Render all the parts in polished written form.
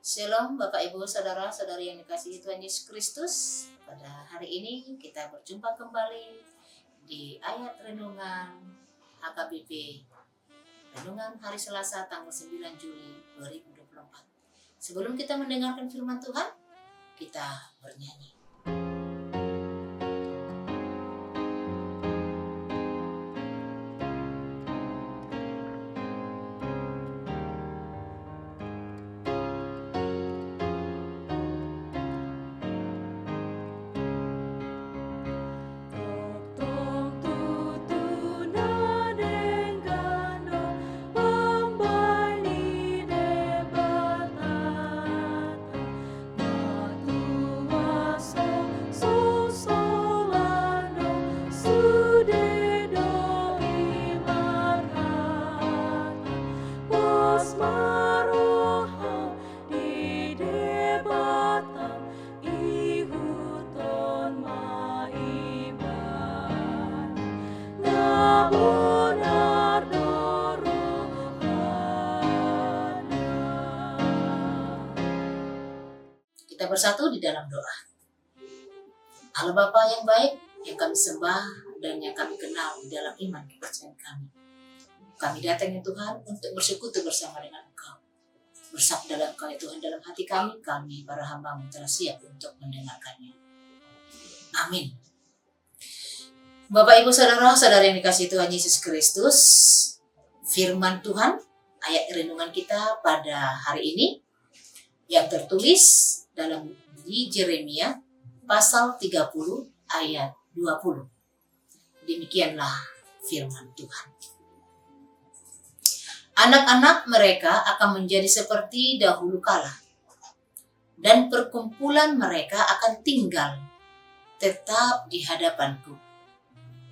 Shalom Bapak Ibu Saudara-saudari yang dikasihi Tuhan Yesus Kristus. Pada hari ini kita berjumpa kembali di ayat renungan HKBP Renungan hari Selasa tanggal 9 Juli 2024. Sebelum kita mendengarkan firman Tuhan, kita bernyanyi. Kita bersatu di dalam doa. Allah Bapa yang baik, yang kami sembah dan yang kami kenal di dalam iman kepercayaan kami. Kami datang ya Tuhan untuk bersekutu bersama dengan Engkau. Bersabdalah Engkau ya Tuhan dalam hati kami para hamba-Mu telah siap untuk mendengarkannya. Amin. Bapak Ibu Saudara-saudari yang dikasihi Tuhan Yesus Kristus, firman Tuhan, ayat renungan kita pada hari ini yang tertulis dalam di Yeremia pasal 30 ayat 20. Demikianlah firman Tuhan. Anak-anak mereka akan menjadi seperti dahulu kala, dan perkumpulan mereka akan tinggal tetap di hadapanku.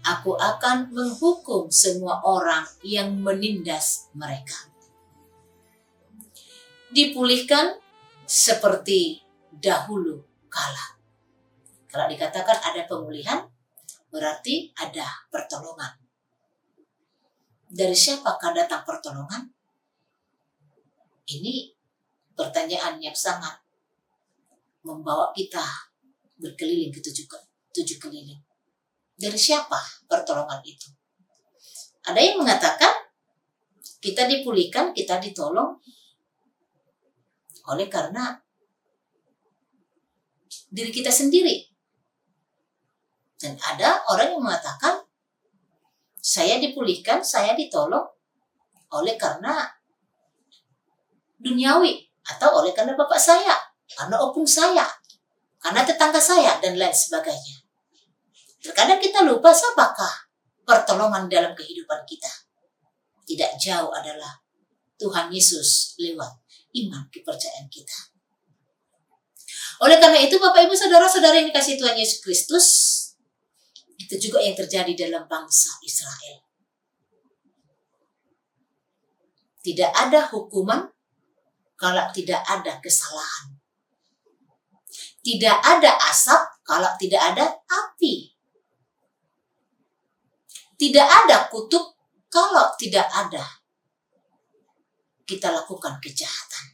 Aku akan menghukum semua orang yang menindas mereka. Dipulihkan seperti dahulu kala. Kalau dikatakan ada pemulihan, berarti ada pertolongan. Dari siapakah datang pertolongan? Ini pertanyaan yang sangat membawa kita berkeliling ke tujuh keliling. Dari siapa pertolongan itu? Ada yang mengatakan kita dipulihkan, kita ditolong oleh karena diri kita sendiri. Dan ada orang yang mengatakan saya dipulihkan, saya ditolong oleh karena duniawi, atau oleh karena bapak saya, karena opung saya, karena tetangga saya, dan lain sebagainya. Terkadang kita lupa siapakah pertolongan dalam kehidupan kita. Tidak jauh adalah Tuhan Yesus lewat iman kepercayaan kita. Oleh karena itu Bapak Ibu Saudara-saudara yang dikasihi Tuhan Yesus Kristus, itu juga yang terjadi dalam bangsa Israel. Tidak ada hukuman kalau tidak ada kesalahan. Tidak ada asap kalau tidak ada api. Tidak ada kutuk kalau tidak ada kita lakukan kejahatan.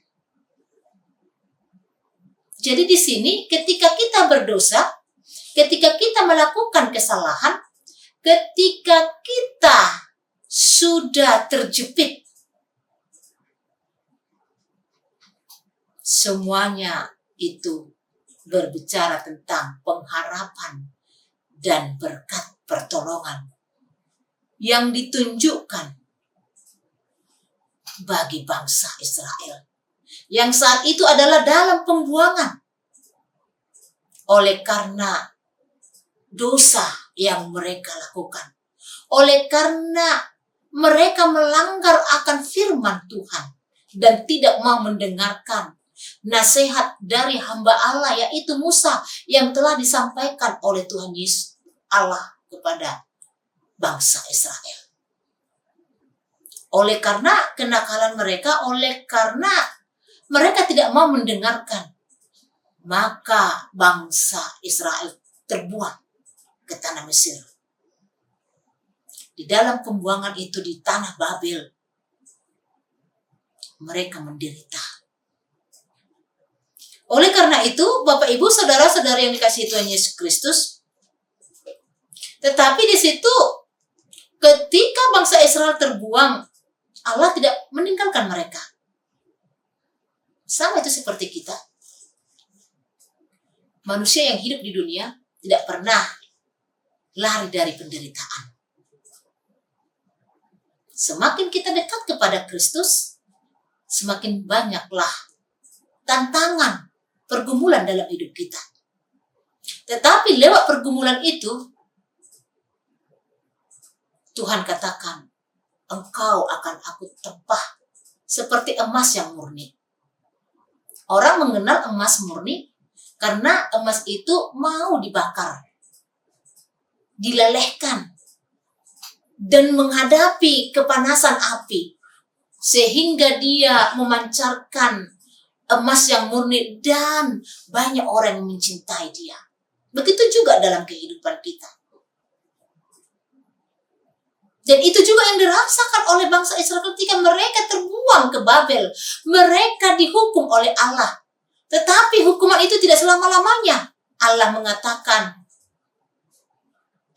Jadi di sini ketika kita berdosa, ketika kita melakukan kesalahan, ketika kita sudah terjepit, semuanya itu berbicara tentang pengharapan dan berkat pertolongan yang ditunjukkan bagi bangsa Israel, yang saat itu adalah dalam pembuangan oleh karena dosa yang mereka lakukan, oleh karena mereka melanggar akan firman Tuhan dan tidak mau mendengarkan nasihat dari hamba Allah, yaitu Musa, yang telah disampaikan oleh Tuhan Yesus Allah kepada bangsa Israel. Oleh karena kenakalan mereka, oleh karena mereka tidak mau mendengarkan, maka bangsa Israel terbuang ke tanah Mesir. Di dalam pembuangan itu di tanah Babel, mereka menderita. Oleh karena itu, Bapak Ibu, saudara-saudara yang dikasihi Tuhan Yesus Kristus, tetapi di situ ketika bangsa Israel terbuang, Allah tidak meninggalkan mereka. Sama itu seperti kita. Manusia yang hidup di dunia tidak pernah lari dari penderitaan. Semakin kita dekat kepada Kristus, semakin banyaklah tantangan, pergumulan dalam hidup kita. Tetapi lewat pergumulan itu, Tuhan katakan, engkau akan aku tempah seperti emas yang murni. Orang mengenal emas murni karena emas itu mau dibakar, dilelehkan, dan menghadapi kepanasan api, sehingga dia memancarkan emas yang murni dan banyak orang yang mencintai dia. Begitu juga dalam kehidupan kita. Dan itu juga yang dirasakan oleh bangsa Israel ketika mereka terbuang ke Babel. Mereka dihukum oleh Allah. Tetapi hukuman itu tidak selama-lamanya. Allah mengatakan,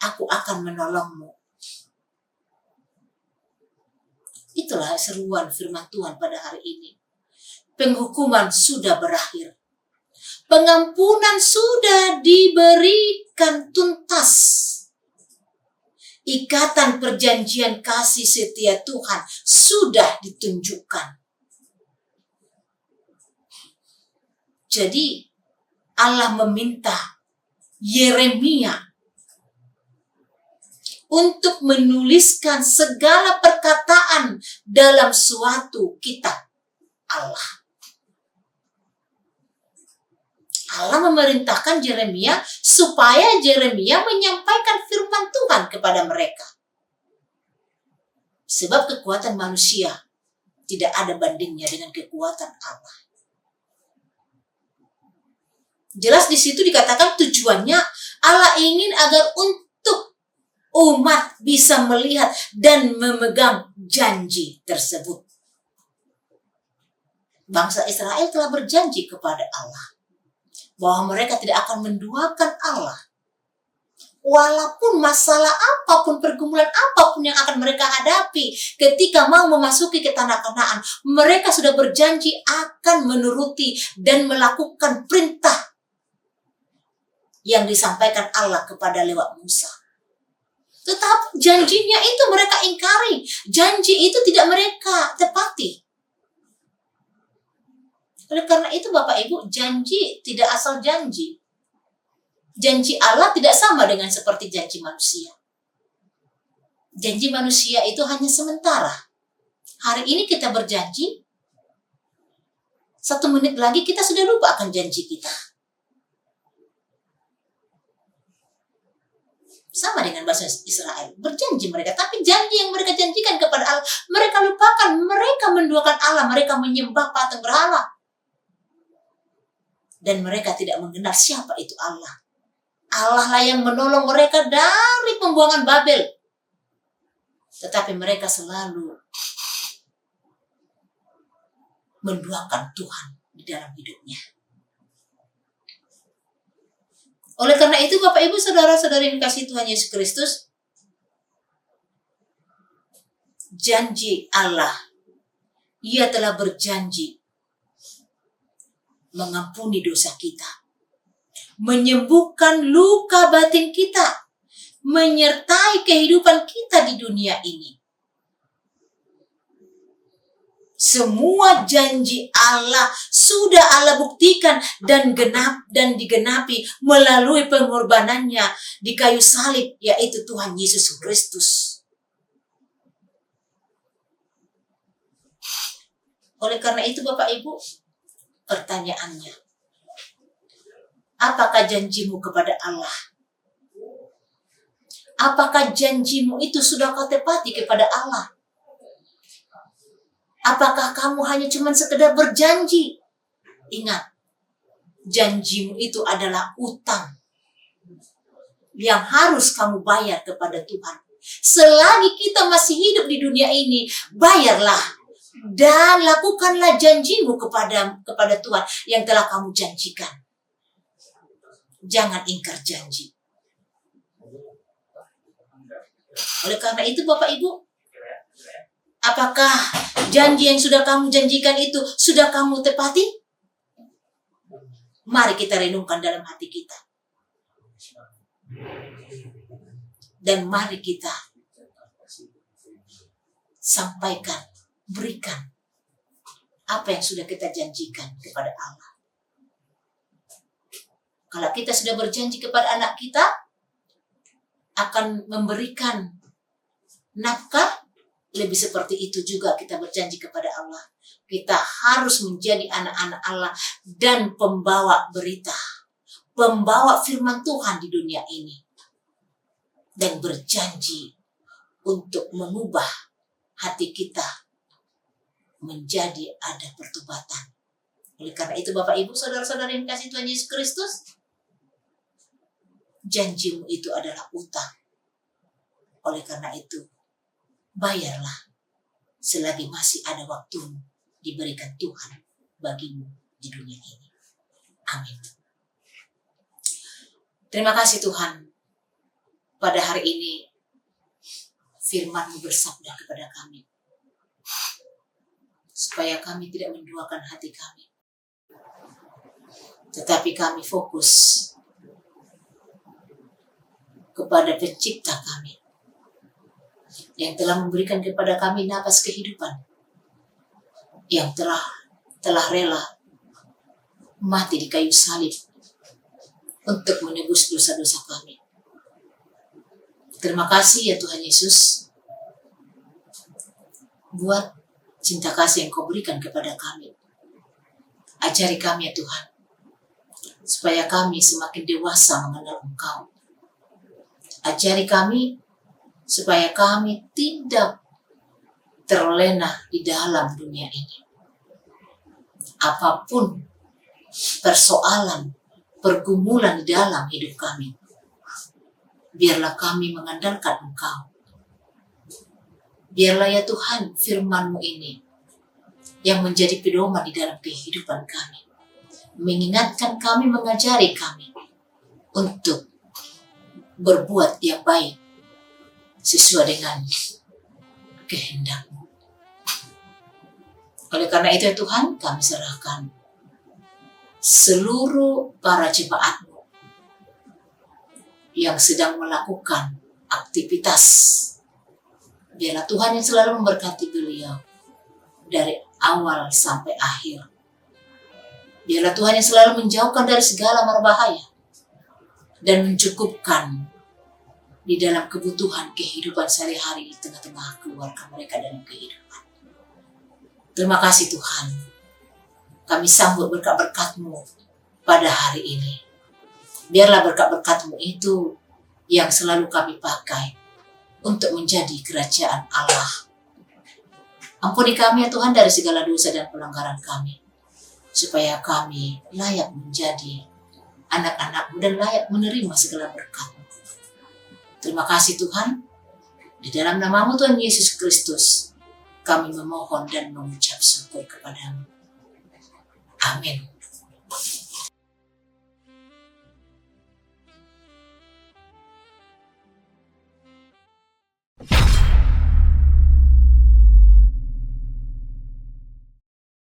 aku akan menolongmu. Itulah seruan firman Tuhan pada hari ini. Penghukuman sudah berakhir. Pengampunan sudah diberikan tuntas. Ikatan perjanjian kasih setia Tuhan sudah ditunjukkan. Jadi Allah meminta Yeremia untuk menuliskan segala perkataan dalam suatu kitab Allah. Allah memerintahkan Yeremia supaya Yeremia menyampaikan firman Tuhan kepada mereka. Sebab kekuatan manusia tidak ada bandingnya dengan kekuatan Allah. Jelas di situ dikatakan tujuannya Allah ingin agar untuk umat bisa melihat dan memegang janji tersebut. Bangsa Israel telah berjanji kepada Allah bahwa mereka tidak akan menduakan Allah. Walaupun masalah apapun, pergumulan apapun yang akan mereka hadapi ketika mau memasuki ke tanah Kanaan, mereka sudah berjanji akan menuruti dan melakukan perintah yang disampaikan Allah kepada lewat Musa. Tetapi janjinya itu mereka ingkari. Janji itu tidak mereka tepati. Oleh karena itu Bapak Ibu, janji tidak asal janji. Janji Allah tidak sama dengan seperti janji manusia. Janji manusia itu hanya sementara. Hari ini kita berjanji, 1 menit lagi kita sudah lupa akan janji kita. Sama dengan bangsa Israel, berjanji mereka, tapi janji yang mereka janjikan kepada Allah, mereka lupakan, mereka menduakan Allah, mereka menyembah patung berhala. Dan mereka tidak mengenal siapa itu Allah. Allah lah yang menolong mereka dari pembuangan Babel. Tetapi mereka selalu menduakan Tuhan di dalam hidupnya. Oleh karena itu Bapak Ibu saudara-saudari yang dikasihi Tuhan Yesus Kristus, janji Allah, Ia telah berjanji mengampuni dosa kita, menyembuhkan luka batin kita, menyertai kehidupan kita di dunia ini. Semua janji Allah sudah Allah buktikan dan digenapi melalui pengorbanannya di kayu salib, yaitu Tuhan Yesus Kristus. Oleh karena itu Bapak Ibu, pertanyaannya, apakah janjimu kepada Allah? Apakah janjimu itu sudah kau tepati kepada Allah? Apakah kamu hanya cuma sekedar berjanji? Ingat, janjimu itu adalah utang yang harus kamu bayar kepada Tuhan. Selagi kita masih hidup di dunia ini, bayarlah. dan lakukanlah janjimu kepada Tuhan yang telah kamu janjikan. Jangan ingkar janji. Oleh karena itu Bapak Ibu, apakah janji yang sudah kamu janjikan itu sudah kamu tepati? Mari kita renungkan dalam hati kita. Dan mari kita sampaikan, berikan apa yang sudah kita janjikan kepada Allah. Kalau kita sudah berjanji kepada anak kita akan memberikan nafkah, lebih seperti itu juga kita berjanji kepada Allah. Kita harus menjadi anak-anak Allah dan pembawa berita, pembawa firman Tuhan di dunia ini, dan berjanji untuk mengubah hati kita menjadi ada pertobatan. Oleh karena itu Bapak Ibu saudara-saudara yang kasih Tuhan Yesus Kristus, janjimu itu adalah utang. Oleh karena itu, bayarlah selagi masih ada waktu diberikan Tuhan bagimu di dunia ini. Amin. Terima kasih Tuhan. Pada hari ini, firman-Mu bersabda kepada kami, supaya kami tidak menduakan hati kami, tetapi kami fokus kepada Pencipta kami, yang telah memberikan kepada kami napas kehidupan, yang telah rela mati di kayu salib untuk menebus dosa-dosa kami. Terima kasih ya Tuhan Yesus buat cinta kasih yang Kau berikan kepada kami. Ajari kami ya Tuhan, supaya kami semakin dewasa mengenal Engkau. Ajari kami supaya kami tidak terlena di dalam dunia ini. Apapun persoalan, pergumulan di dalam hidup kami, biarlah kami mengandalkan Engkau. Biarlah ya Tuhan firman-Mu ini yang menjadi pedoman di dalam kehidupan kami, mengingatkan kami, mengajari kami untuk berbuat yang baik sesuai dengan kehendak-Mu. Oleh karena itu ya Tuhan, kami serahkan seluruh para jemaat-Mu yang sedang melakukan aktivitas. Biarlah Tuhan yang selalu memberkati beliau dari awal sampai akhir. Biarlah Tuhan yang selalu menjauhkan dari segala mara bahaya dan mencukupkan di dalam kebutuhan kehidupan sehari-hari di tengah-tengah keluarga mereka dalam kehidupan. Terima kasih Tuhan. Kami sambut berkat-berkat-Mu pada hari ini. Biarlah berkat-berkat-Mu itu yang selalu kami pakai untuk menjadi kerajaan Allah. Ampuni kami ya Tuhan dari segala dosa dan pelanggaran kami, supaya kami layak menjadi anak-anak-Mu dan layak menerima segala berkat-Mu. Terima kasih Tuhan. Di dalam nama-Mu Tuhan Yesus Kristus, kami memohon dan mengucap syukur kepada-Mu. Amin.